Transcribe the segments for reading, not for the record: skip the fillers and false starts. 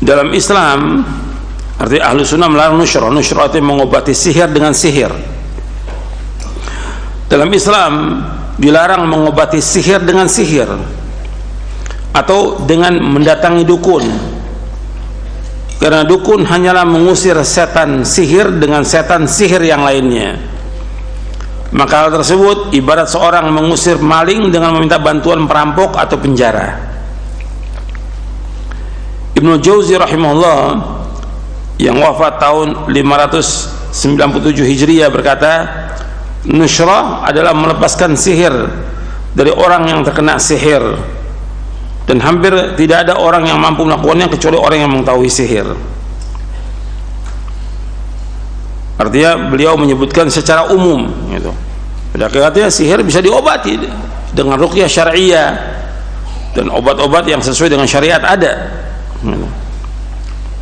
Dalam Islam, arti ahlu sunnah melarang nusyra. Nusyra itu mengobati sihir dengan sihir. Dalam Islam dilarang mengobati sihir dengan sihir atau dengan mendatangi dukun, karena dukun hanyalah mengusir setan sihir dengan setan sihir yang lainnya. Maka hal tersebut ibarat seorang mengusir maling dengan meminta bantuan perampok atau penjara. Ibnu Jauzi rahimahullah yang wafat tahun 597 Hijriah berkata, nusyra adalah melepaskan sihir dari orang yang terkena sihir, dan hampir tidak ada orang yang mampu melakukannya kecuali orang yang mengetahui sihir. Artinya beliau menyebutkan secara umum gitu. Pada hakikatnya sihir bisa diobati dengan ruqyah syar'iyyah, dan obat-obat yang sesuai dengan syariat ada gitu.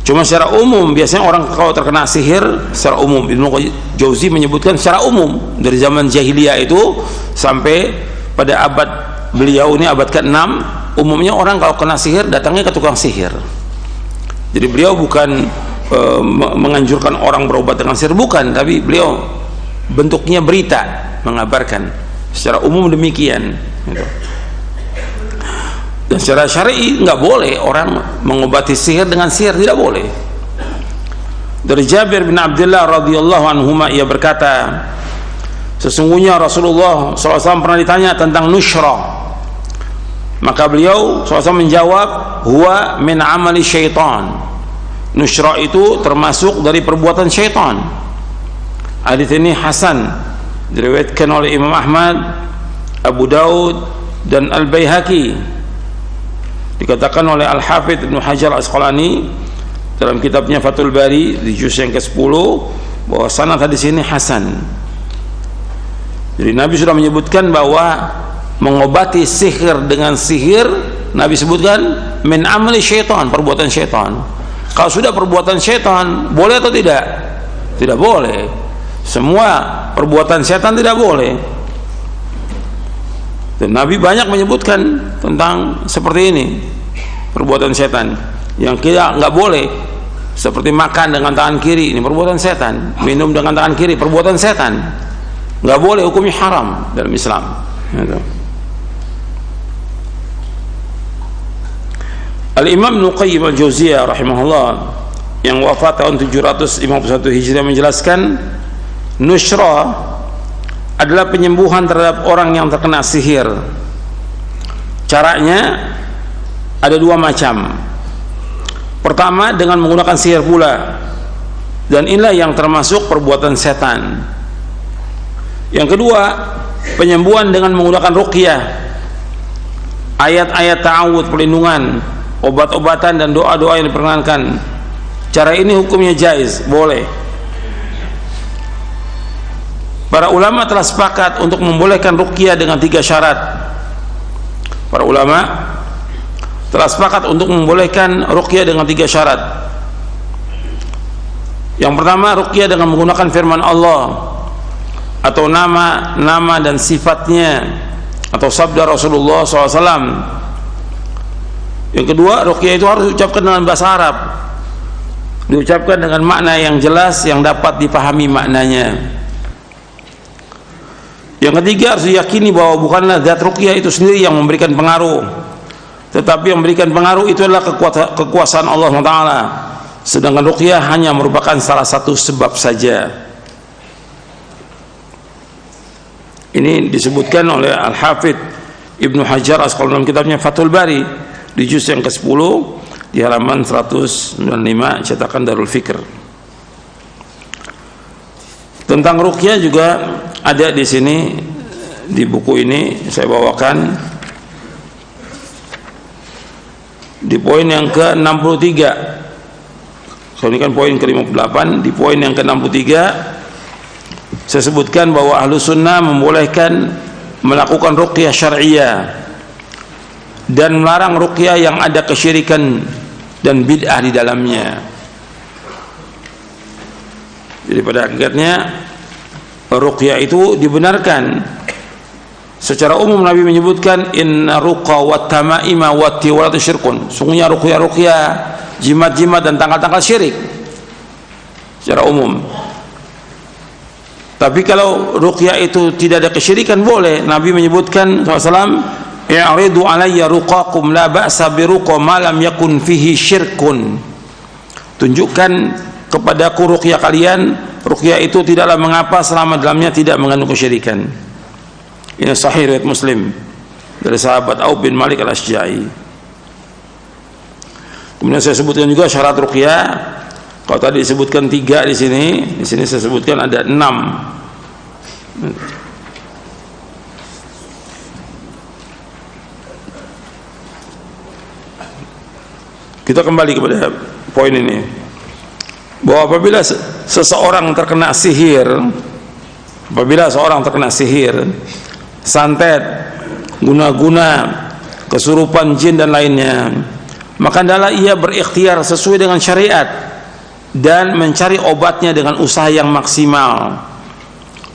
Cuma secara umum biasanya orang kalau terkena sihir secara umum, Ibnu Jauzi menyebutkan secara umum dari zaman jahiliyah itu sampai pada abad beliau ini, abad ke-6, umumnya orang kalau kena sihir datangnya ke tukang sihir. Jadi beliau bukan menganjurkan orang berobat dengan sihir, bukan, tapi beliau bentuknya berita, mengabarkan secara umum demikian gitu. Dan secara syar'i nggak boleh orang mengobati sihir dengan sihir, tidak boleh. Dari Jabir bin Abdullah radhiyallahu anhuma, ia berkata, sesungguhnya Rasulullah SAW pernah ditanya tentang nusyra, maka beliau SAW menjawab, huwa min amali syaitan. Nusyra itu termasuk dari perbuatan syaitan. Hadits ini hasan, diriwayatkan oleh Imam Ahmad, Abu Daud dan Al-Baihaqi. Dikatakan oleh Al-Hafidz Ibnu Hajar Asqalani dalam kitabnya Fathul Bari di juz yang ke-10 bahwa sanad hadis ini hasan. Jadi Nabi sudah menyebutkan bahwa mengobati sihir dengan sihir, Nabi sebutkan min amali syaitan, perbuatan syaitan. Kalau sudah perbuatan syaitan, boleh atau tidak? Tidak boleh. Semua perbuatan syaitan tidak boleh. Dan Nabi banyak menyebutkan tentang seperti ini, perbuatan setan yang kita nggak boleh, seperti makan dengan tangan kiri, ini perbuatan setan. Minum dengan tangan kiri, perbuatan setan, nggak boleh, hukumnya haram dalam Islam gitu. Al-Imam Ibnu Qayyim Al-Jauziyah rahimahullah yang wafat tahun 751 Hijriah menjelaskan, nusyra adalah penyembuhan terhadap orang yang terkena sihir. Caranya ada dua macam. Pertama dengan menggunakan sihir pula, dan inilah yang termasuk perbuatan setan. Yang kedua, penyembuhan dengan menggunakan ruqyah, ayat-ayat ta'awudz, perlindungan, obat-obatan dan doa-doa yang diperkenankan. Cara ini hukumnya jaiz, boleh. Para ulama telah sepakat untuk membolehkan ruqyah dengan 3 syarat. Para ulama telah sepakat untuk membolehkan ruqyah dengan 3 syarat. Yang pertama, ruqyah dengan menggunakan firman Allah atau nama dan sifatnya atau sabda Rasulullah SAW. Yang kedua, ruqyah itu harus diucapkan dengan bahasa Arab, diucapkan dengan makna yang jelas yang dapat dipahami maknanya. Yang ketiga, harus diyakini bahwa bukanlah zat ruqyah itu sendiri yang memberikan pengaruh, tetapi yang memberikan pengaruh itu adalah kekuasaan Allah SWT. Sedangkan ruqyah hanya merupakan salah satu sebab saja. Ini disebutkan oleh Al-Hafidz Ibnu Hajar Asqalani dalam kitabnya Fathul Bari di juz yang ke-10 di halaman 195 cetakan Darul Fikr. Tentang ruqyah juga ada di sini, di buku ini saya bawakan di poin yang ke-63. So, ini kan poin ke-58. Di poin yang ke-63 saya sebutkan bahwa ahlu sunnah membolehkan melakukan ruqyah syar'iyyah dan melarang ruqyah yang ada kesyirikan dan bid'ah di dalamnya. Jadi pada hakikatnya ruqyah itu dibenarkan. Secara umum Nabi menyebutkan inna ruqa wa tamaima wa tiwalatu syirkun. Sungguhnya ruqyah jimat-jimat dan tangkal-tangkal syirik secara umum. Tapi kalau ruqyah itu tidak ada kesyirikan boleh. Nabi menyebutkan SAW, "I'ridu alayya ruqakum la ba'sa bi ruqa ma lam yakun fihi syirkun." Tunjukkan kepadaku ruqyah kalian, ruqyah itu tidaklah mengapa selama dalamnya tidak mengandung kesyirikan. Ini sahih riwayat Muslim dari sahabat Auf bin Malik al-Asja'i. Kemudian saya sebutkan juga syarat ruqyah. Kalau tadi disebutkan 3 di sini saya sebutkan ada 6. Kita kembali kepada poin ini, bahwa apabila seseorang terkena sihir, santet, guna-guna, kesurupan jin dan lainnya, maka adalah ia berikhtiar sesuai dengan syariat dan mencari obatnya dengan usaha yang maksimal.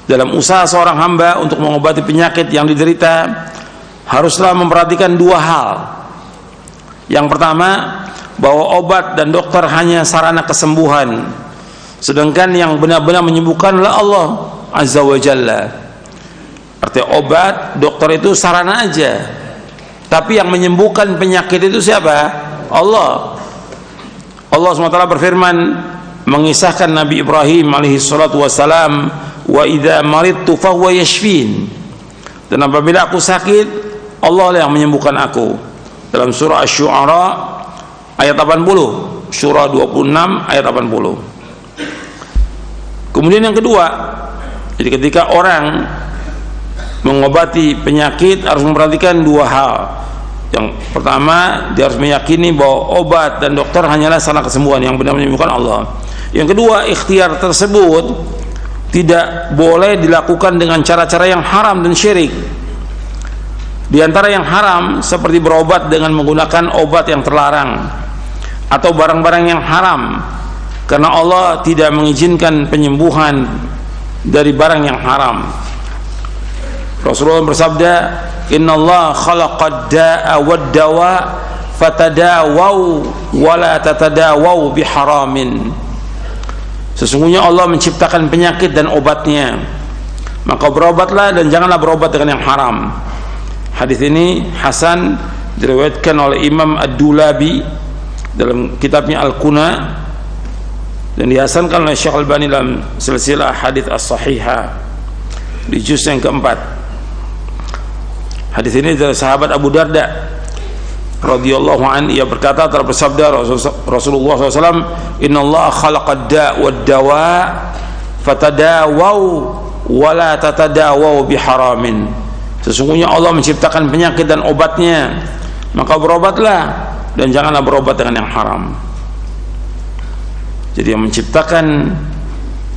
Dalam usaha seorang hamba untuk mengobati penyakit yang diderita, haruslah memperhatikan 2 hal. Yang pertama, bahwa obat dan dokter hanya sarana kesembuhan, sedangkan yang benar-benar menyembuhkan adalah Allah Azza wa Jalla. Artinya obat, dokter itu sarana aja, tapi yang menyembuhkan penyakit itu siapa? Allah. Allah SWT berfirman mengisahkan Nabi Ibrahim alaihi salatu wassalam, "Wa idza maridtu fahuwa yashfin." Dan apabila aku sakit, Allah lah yang menyembuhkan aku. Dalam surah Asy-Syu'ara ayat 80, surah 26 ayat 80. Kemudian yang kedua, jadi ketika orang mengobati penyakit harus memperhatikan 2 hal. Yang pertama, dia harus meyakini bahwa obat dan dokter hanyalah sarana kesembuhan, yang benar menyembuhkan Allah. Yang kedua, ikhtiar tersebut tidak boleh dilakukan dengan cara-cara yang haram dan syirik. Di antara yang haram seperti berobat dengan menggunakan obat yang terlarang atau barang-barang yang haram, karena Allah tidak mengizinkan penyembuhan dari barang yang haram. Rasulullah bersabda, "Innallaha khalaqad da'a wad dawa fatadawau wa la tatadawau biharamin." Sesungguhnya Allah menciptakan penyakit dan obatnya, maka berobatlah dan janganlah berobat dengan yang haram. Hadis ini hasan, diriwayatkan oleh Imam Ad-Dulabi dalam kitabnya Al-Kuna, dan dihasankan oleh Syekh Al-Albani dalam silsilah hadis as-sahihah di juz yang keempat. Hadis ini dari sahabat Abu Darda radhiyallahu anhu, ia berkata, telah bersabda Rasulullah SAW, "Innallaha khalaqad da' wad dawa fatadawau wa la tatadawau biharamin." Sesungguhnya Allah menciptakan penyakit dan obatnya, maka berobatlah dan janganlah berobat dengan yang haram. Jadi yang menciptakan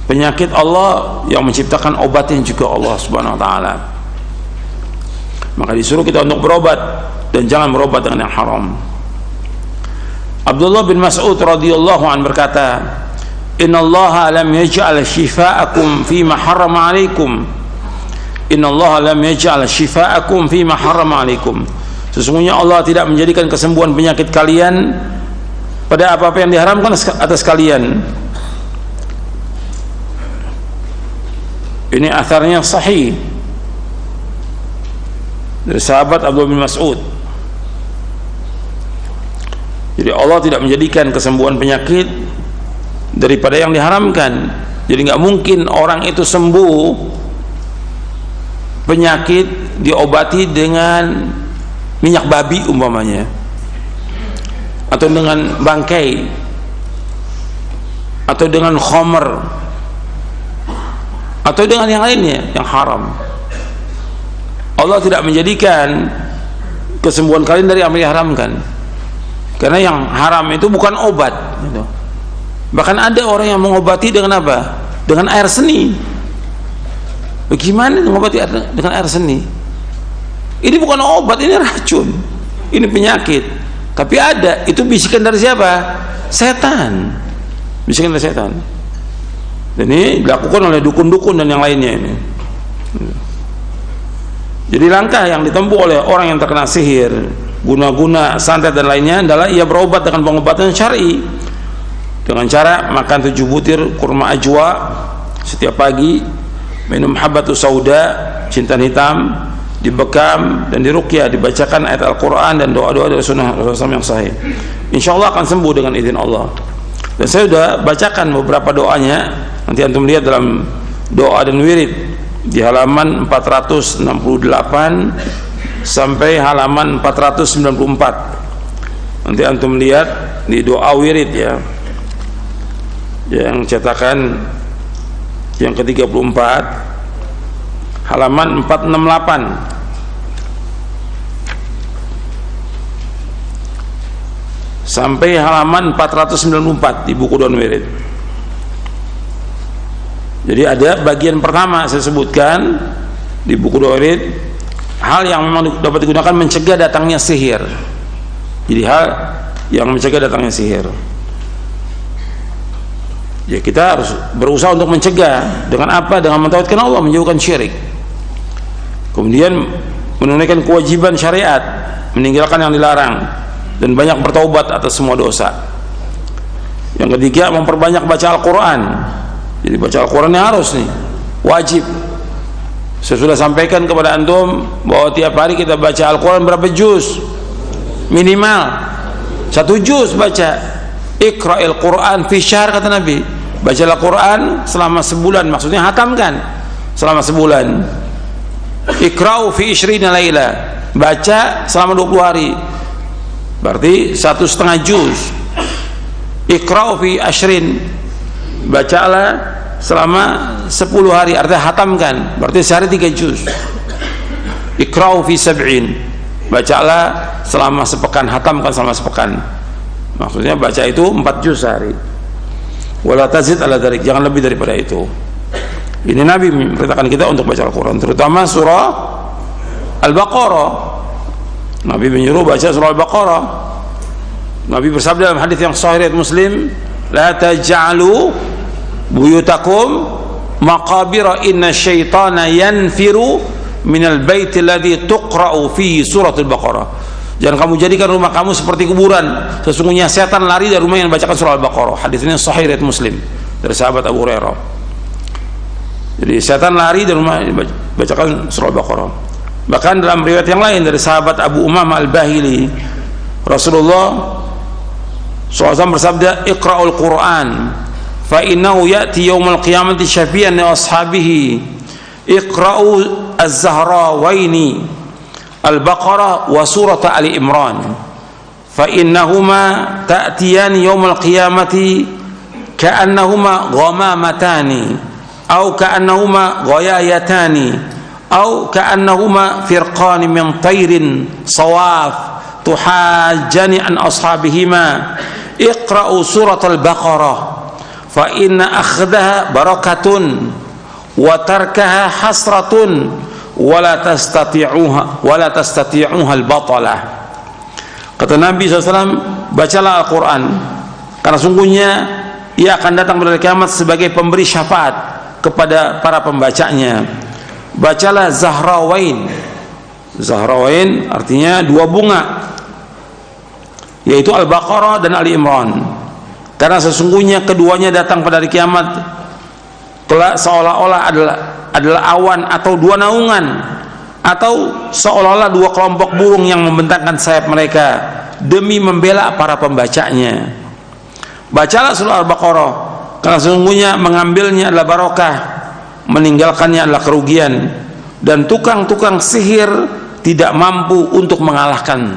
penyakit Allah, yang menciptakan obatnya juga Allah Subhanahu wa taala. Maka disuruh kita untuk berobat dan jangan berobat dengan yang haram. Abdullah bin Mas'ud radhiyallahu anhu berkata, "Innallaha lam yaj'al shifaakum fima harrama 'alaikum." Innallaha lam yaj'al shifaakum fima harrama 'alaikum. Sesungguhnya Allah tidak menjadikan kesembuhan penyakit kalian pada apa-apa yang diharamkan atas kalian. Ini atharnya sahih dari sahabat Abdullah bin Mas'ud. Jadi Allah tidak menjadikan kesembuhan penyakit daripada yang diharamkan. Jadi nggak mungkin orang itu sembuh penyakit diobati dengan minyak babi umpamanya, atau dengan bangkai, atau dengan khamr, atau dengan yang lainnya yang haram. Allah tidak menjadikan kesembuhan kalian dari apa yang diharamkan, karena yang haram itu bukan obat gitu. Bahkan ada orang yang mengobati dengan apa? Dengan air seni. Bagaimana mengobati dengan air seni? Ini bukan obat, ini racun, ini penyakit. Tapi ada, itu bisikan dari siapa? Setan. Bisikan dari setan. Dan ini dilakukan oleh dukun-dukun dan yang lainnya ini. Jadi langkah yang ditempuh oleh orang yang terkena sihir guna-guna santet dan lainnya adalah ia berobat dengan pengobatan syar'i, dengan cara makan 7 butir kurma ajwa setiap pagi, minum habbatus sauda, jintan hitam, dibekam dan diruqyah, dibacakan ayat Al-Quran dan doa-doa dari sunnah Rasulullah yang sahih. Insyaallah akan sembuh dengan izin Allah. Dan saya sudah bacakan beberapa doanya, nanti antum lihat dalam doa dan wirid di halaman 468 sampai halaman 494. Nanti antum lihat di doa wirid ya, yang cetakan yang ke-34 halaman 468 sampai halaman 494 di buku Doa Wirid. Jadi ada bagian pertama saya sebutkan di buku Doa Wirid, hal yang memang dapat digunakan mencegah datangnya sihir. Jadi hal yang mencegah datangnya sihir. Ya kita harus berusaha untuk mencegah dengan apa? Dengan mentauhidkan Allah, menjauhkan syirik. Kemudian menunaikan kewajiban syariat, meninggalkan yang dilarang, dan banyak bertaubat atas semua dosa. Yang ketiga, memperbanyak baca Al-Quran. Jadi baca Al-Quran yang harus nih, wajib. Saya sudah sampaikan kepada antum bahwa tiap hari kita baca Al-Quran berapa juz? Minimal 1 juz baca. Iqra'il Quran fi syahr, kata Nabi. Baca Al-Quran selama sebulan, maksudnya hatamkan selama sebulan. Iqra'u fi 20 laila, baca selama 20 hari, berarti 1,5 juz. Iqra'u fi 20, bacalah selama 10 hari, artinya hatamkan, berarti sehari 3 juz. Iqra'u fi 70, bacalah selama sepekan, hatamkan selama sepekan, maksudnya baca itu 4 juz sehari. Wala tazid ala dzalik, jangan lebih daripada itu. Ini Nabi memperintahkan kita untuk baca Al-Quran, terutama surah Al-Baqarah. Nabi menyuruh baca surah Al-Baqarah. Nabi bersabda dalam hadis yang sahih riwayat Muslim, la taj'alu buyutakum maqabira inna syaitana yanfiru minal baiti alladhi tuqra'u fihi suratul Baqarah. Jangan kamu jadikan rumah kamu seperti kuburan, sesungguhnya setan lari dari rumah yang membacakan surah Al-Baqarah. Hadis ini sahih riwayat Muslim dari sahabat Abu Hurairah. Jadi setan lari dari rumah yang membacakan surah Al-Baqarah. Bahkan dalam riwayat yang lain dari sahabat Abu Umamah Al-Bahili, Rasulullah SAW bersabda, Iqra'ul Quran fa innahu ya'ti yawmal qiyamati syafi'an li ashabihi. Iqra'u az-Zahrawaini Al-Baqarah wa surat Ali Imran fa innahuma ta'tiyani yawmal qiyamati ka'annahuma ghamamatani aw ka'annahuma ghayayatani aw ka'annahuma firqani min tayrin sawaf tuhajjani an ashabihima. Iqra'u surat Al-Baqarah fa inna akhdaha barakatun wa tarkaha hasratun wala tastati'uha al-batalah. Kata Nabi SAW, bacalah Al-Quran karena sungguhnya ia akan datang pada kiamat sebagai pemberi syafaat kepada para pembacanya. Bacalah Zahrawain. Zahrawain artinya 2 bunga, yaitu Al-Baqarah dan Ali Imran, karena sesungguhnya keduanya datang pada hari kiamat kelak seolah-olah adalah awan atau 2 naungan, atau seolah-olah 2 kelompok burung yang membentangkan sayap mereka demi membela para pembacanya. Bacalah surah Al-Baqarah karena sesungguhnya mengambilnya adalah barokah, meninggalkannya adalah kerugian, dan tukang-tukang sihir tidak mampu untuk mengalahkan,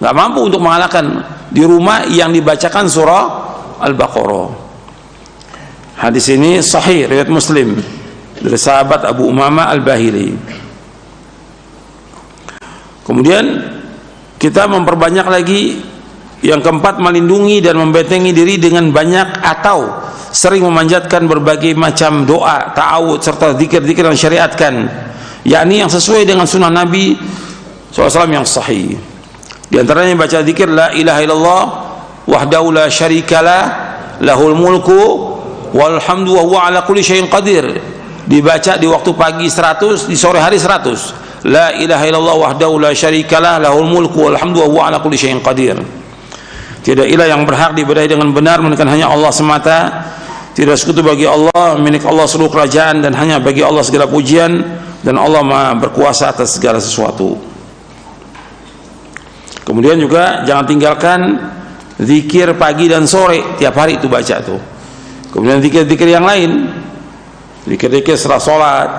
nggak mampu untuk mengalahkan di rumah yang dibacakan surah Al-Baqarah. Hadis ini sahih riwayat Muslim dari sahabat Abu Umamah Al-Bahili. Kemudian kita memperbanyak lagi yang keempat, melindungi dan membentengi diri dengan banyak atau sering memanjatkan berbagai macam doa, ta'awud serta zikir-zikir yang syariatkan, yakni yang sesuai dengan sunnah Nabi SAW yang sahih. Di antaranya baca zikir la ilaha illallah wahdahu la syarikalah lahul mulku walhamdu wa huwa ala kulli syai'in qadir, dibaca di waktu pagi 100, di sore hari 100, la ilaha illallah wahdahu la syarikalah lahul mulku wal hamdu wa huwa ala kulli syai'in qadir. Tidak ilah yang berhak diibadahi dengan benar melainkan hanya Allah semata. Tidak sekutu bagi Allah, milik Allah seluruh kerajaan dan hanya bagi Allah segala pujian, dan Allah Maha berkuasa atas segala sesuatu. Kemudian juga jangan tinggalkan zikir pagi dan sore, tiap hari itu baca tuh. Kemudian zikir-zikir yang lain, zikir-zikir setelah sholat,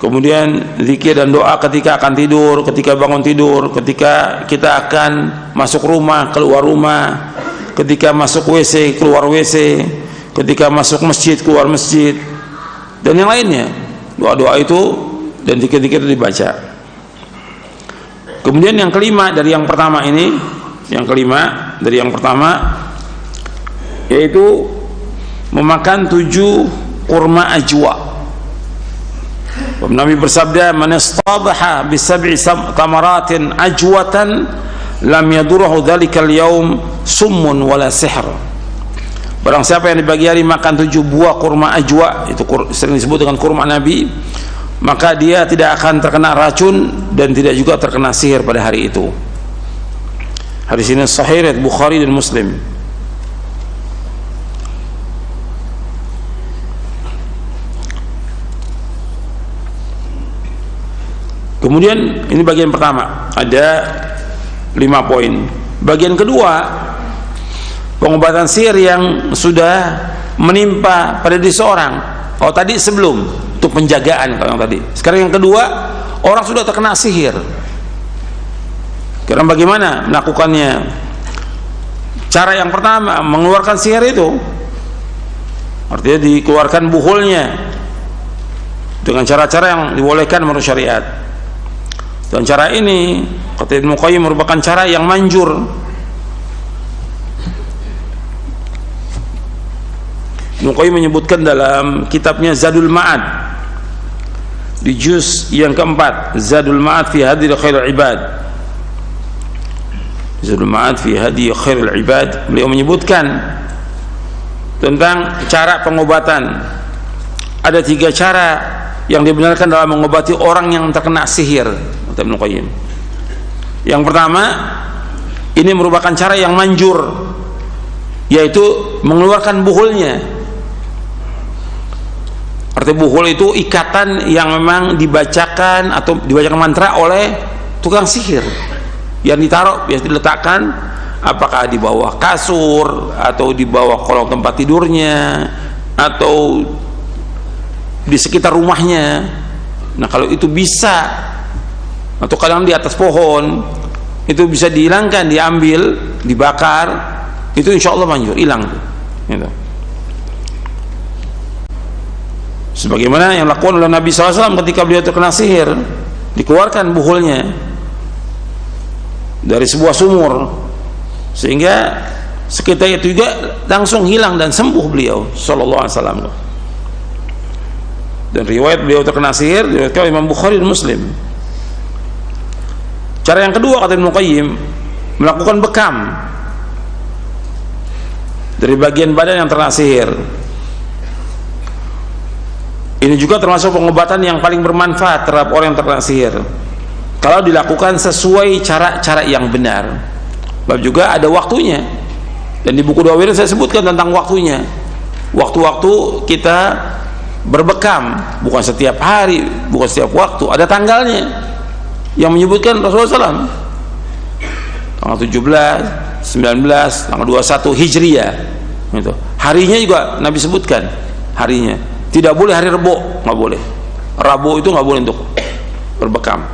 kemudian zikir dan doa ketika akan tidur, ketika bangun tidur, ketika kita akan masuk rumah, keluar rumah, ketika masuk WC, keluar WC, ketika masuk masjid, keluar masjid, dan yang lainnya. Doa-doa itu dan zikir-zikir itu dibaca. Kemudian yang kelima dari yang pertama ini, yaitu memakan 7 kurma ajwa. Nabi bersabda, man istadha bi 7 tamaratin ajwatan lam yadurhu dzalikal yaum summun wala sihr. Barang siapa yang di pagi hari makan 7 buah kurma ajwa, itu sering disebut dengan kurma Nabi, maka dia tidak akan terkena racun dan tidak juga terkena sihir pada hari itu. Hadis ini sahih riwayat Bukhari dan Muslim. Kemudian ini bagian pertama, ada 5 poin. Bagian kedua, pengobatan sihir yang sudah menimpa pada diri seorang. Oh tadi sebelum, untuk penjagaan kalau yang tadi. Sekarang yang kedua, orang sudah terkena sihir. Karena bagaimana melakukannya? Cara yang pertama, mengeluarkan sihir itu, artinya dikeluarkan buhulnya dengan cara-cara yang dibolehkan menurut syariat. Dan cara ini kata Ibnu Qayyim merupakan cara yang manjur. Ibnu Qayyim menyebutkan dalam kitabnya Zadul Ma'ad di juz yang keempat, Zadul Ma'ad fi hadi khairul ibad. Zadul Ma'ad fi hadi khairul ibad, beliau menyebutkan tentang cara pengobatan. Ada 3 cara yang dibenarkan dalam mengobati orang yang terkena sihir, kata Ibnu Qayyim. Yang pertama, ini merupakan cara yang manjur, yaitu mengeluarkan buhulnya. Arti buhul itu ikatan yang memang dibacakan atau dibacakan mantra oleh tukang sihir, yang ditaruh, biasa diletakkan apakah di bawah kasur atau di bawah kolong tempat tidurnya atau di sekitar rumahnya. Nah kalau itu bisa, atau kadang di atas pohon, itu bisa dihilangkan, diambil, dibakar, itu insya Allah manjur, hilang gitu. Sebagaimana yang dilakukan oleh Nabi SAW ketika beliau terkena sihir, dikeluarkan buhulnya dari sebuah sumur, sehingga sekitar itu juga langsung hilang dan sembuh beliau SAW. Dan riwayat beliau terkena sihir diriwayatkan Imam Bukhari dan Muslim. Cara yang kedua kata Ibnu Qayyim, melakukan bekam dari bagian badan yang terkena sihir. Ini juga termasuk pengobatan yang paling bermanfaat terhadap orang yang terkena sihir kalau dilakukan sesuai cara-cara yang benar. Sebab juga ada waktunya, dan di buku Doa Wirid saya sebutkan tentang waktunya. Waktu-waktu kita berbekam, bukan setiap hari, bukan setiap waktu, ada tanggalnya yang menyebutkan Rasulullah SAW, tanggal 17, 19, tanggal 21 Hijriah gitu. Harinya juga Nabi sebutkan harinya. Tidak boleh hari Rebo, nggak boleh. Rabu itu nggak boleh untuk berbekam.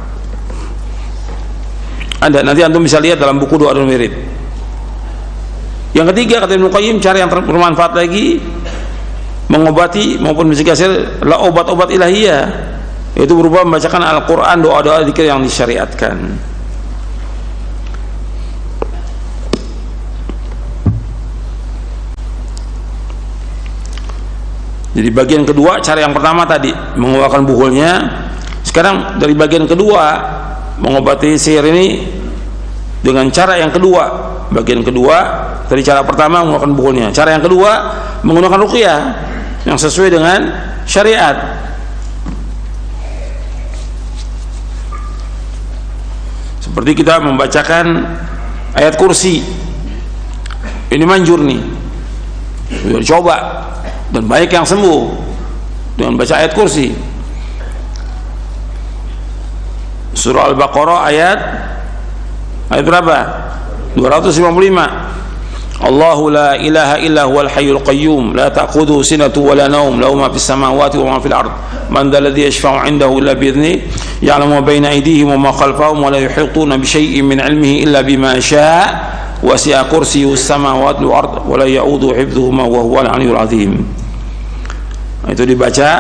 Nanti antum bisa lihat dalam buku Doa dan Wirid. Yang ketiga kata Ibnu Qayyim, cara yang bermanfaat lagi mengobati maupun mencegah sihir lah obat-obat ilahiyah, yaitu berupa membacakan Al-Quran, doa-doa zikir yang disyariatkan. Jadi bagian kedua, cara yang pertama tadi mengeluarkan buhulnya. Sekarang dari bagian kedua, mengobati sihir ini dengan cara yang kedua. Bagian kedua, tadi cara pertama mengeluarkan buhulnya, cara yang kedua menggunakan ruqyah yang sesuai dengan syariat. Seperti kita membacakan ayat kursi, ini manjur nih, coba, dan banyak yang sembuh dengan baca ayat kursi. Surah Al-Baqarah ayat berapa? 255. Allahu la ilaha illa huwal hayyul qayyum la ta'khudhuhu sinatun wa la nawm lahu ma fis samawati wa ma fil ard man dhal ladzi yashfa'u 'indahu illa bi idhnihi ya'lamu ma bayna aydihim wa ma khalfahum wa la yuhituna bi shay'in min 'ilmihi illa bima sha'a wasi'a kursiyyuhu as-samawati wal ard wa la ya'uduhu hifdhuhuma wa huwal 'aliyyul 'azim. Itu dibaca.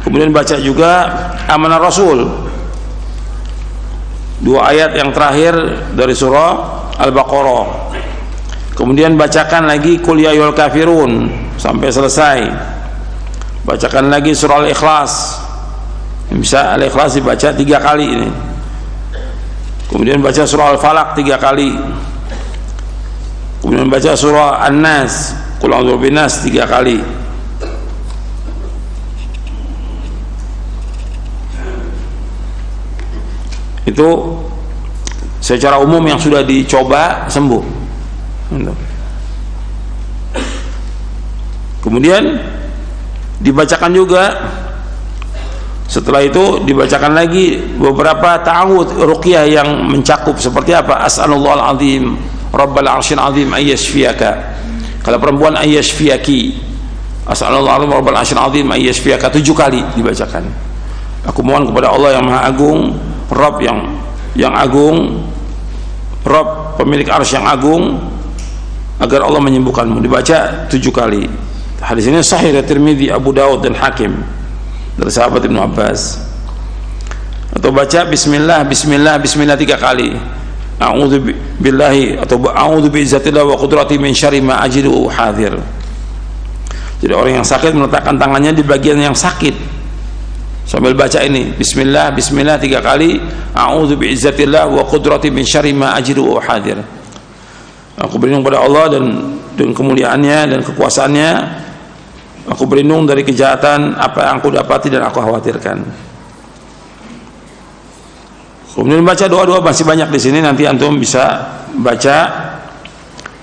Kemudian baca juga amanah Rasul, 2 ayat yang terakhir dari surah Al-Baqarah. Kemudian bacakan lagi Qul ya ayyuhal kafirun sampai selesai. Bacakan lagi surah Al-Ikhlas. Bisa Al-Ikhlas dibaca 3 kali ini. Kemudian baca surah Al-Falaq 3 kali. Kemudian baca surah An-Nas, Qul a'udzu birabbin nas 3 kali. Itu secara umum yang sudah dicoba sembuh. Kemudian dibacakan juga, setelah itu dibacakan lagi beberapa ta'awudz ruqyah yang mencakup seperti apa? As'alullahal azim rabbal arsyil azim ayyashfiyaka. Kalau perempuan ayyashfiyaki, as'alullahal azim rabbal arsyil azim ayyashfiyaka 7 kali dibacakan. Aku mohon kepada Allah yang Maha Agung, Rabb yang agung, Rabb pemilik arsy yang agung, agar Allah menyembuhkanmu. Dibaca 7 kali. Hadis ini sahih dari Tirmidzi, Abu Dawud dan Hakim dari sahabat Ibnu Abbas. Atau baca bismillah bismillah bismillah 3 kali. A'udzu billahi atau a'udzu bi'izzatillah wa qudratihi min syarri ma ajidu hadir. Jadi orang yang sakit meletakkan tangannya di bagian yang sakit sambil baca ini bismillah bismillah 3 kali, a'udzu bi'izzatillah wa qudratihi min syarri ma ajidu hadir. Aku berlindung pada Allah dan kemuliaannya dan kekuasaannya. Aku berlindung dari kejahatan apa yang aku dapati dan aku khawatirkan. Kemudian baca doa-doa masih banyak di sini, nanti antum bisa baca.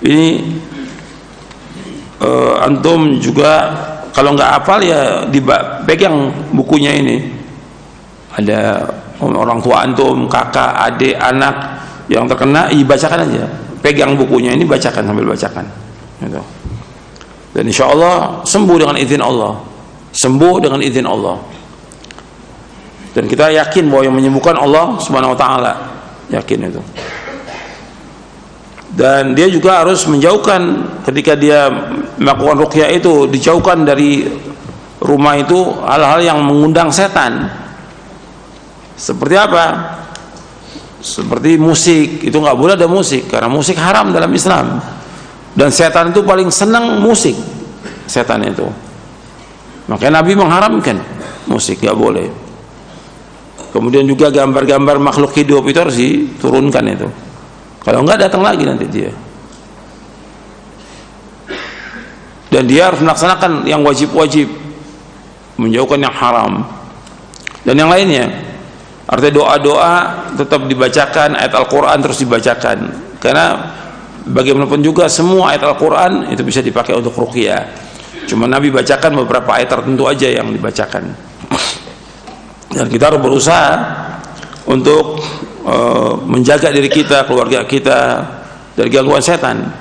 Ini antum juga kalau nggak hafal ya dipegang bukunya ini. Ada orang tua antum, kakak, adik, anak yang terkena, dibacakan aja. Pegang bukunya ini, bacakan sambil bacakan gitu. Dan insya Allah sembuh dengan izin Allah, sembuh dengan izin Allah. Dan kita yakin bahwa yang menyembuhkan Allah Subhanahu wa ta'ala, yakin itu. Dan dia juga harus menjauhkan, ketika dia melakukan ruqyah itu, dijauhkan dari rumah itu hal-hal yang mengundang setan. Seperti apa? Seperti musik, itu nggak boleh ada musik, karena musik haram dalam Islam. Dan setan itu paling senang musik, setan itu. Makanya Nabi mengharamkan musik, nggak boleh. Kemudian juga gambar-gambar makhluk hidup itu harus diturunkan itu. Kalau nggak datang lagi nanti dia. Dan dia harus melaksanakan yang wajib-wajib, menjauhkan yang haram dan yang lainnya. Artinya doa-doa tetap dibacakan, ayat Al-Quran terus dibacakan, karena bagaimanapun juga semua ayat Al-Quran itu bisa dipakai untuk ruqyah. Cuma Nabi bacakan beberapa ayat tertentu aja yang dibacakan. Dan kita harus berusaha untuk menjaga diri kita, keluarga kita dari gangguan setan,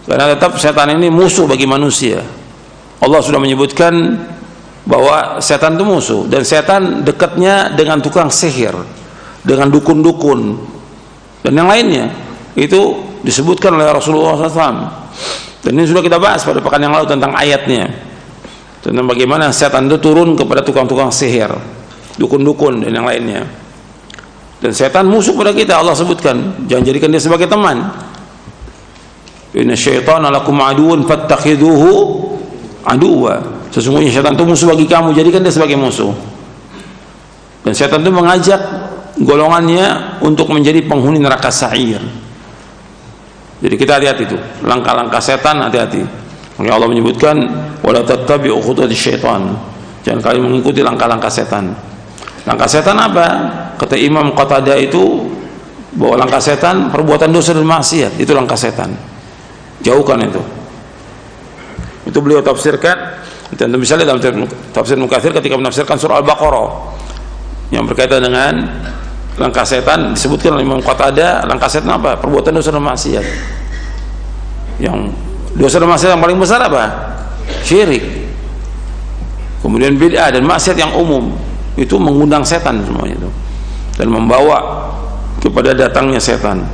karena tetap setan ini musuh bagi manusia. Allah sudah menyebutkan bahwa setan itu musuh, dan setan dekatnya dengan tukang sihir, dengan dukun-dukun dan yang lainnya. Itu disebutkan oleh Rasulullah SAW. Dan ini sudah kita bahas pada pekan yang lalu tentang ayatnya, tentang bagaimana setan itu turun kepada tukang-tukang sihir, dukun-dukun dan yang lainnya. Dan setan musuh pada kita. Allah sebutkan, jangan jadikan dia sebagai teman. Inna syaitana lakum aduun fattakhidhuhu aduwa. Sesungguhnya setan itu musuh bagi kamu, jadikan dia sebagai musuh. Dan setan itu mengajak golongannya untuk menjadi penghuni neraka sa'ir. Jadi kita hati-hati itu, langkah-langkah setan hati-hati. Makanya Allah menyebutkan wala tattabi'u khutuwati syaitan. Jangan kalian mengikuti langkah-langkah setan. Langkah setan apa? Kata Imam Qatadah itu, bahwa langkah setan perbuatan dosa dan maksiat, itu langkah setan, jauhkan itu. Itu beliau tafsirkan. Dan misalnya dalam tafsir Mukatsir ketika menafsirkan surah Al-Baqarah yang berkaitan dengan langkah setan, disebutkan oleh Imam Qatadah, langkah setan apa? Perbuatan dosa dan maksiat. Yang dosa dan maksiat yang paling besar apa? Syirik. Kemudian bid'ah dan maksiat yang umum, itu mengundang setan semuanya itu, dan membawa kepada datangnya setan.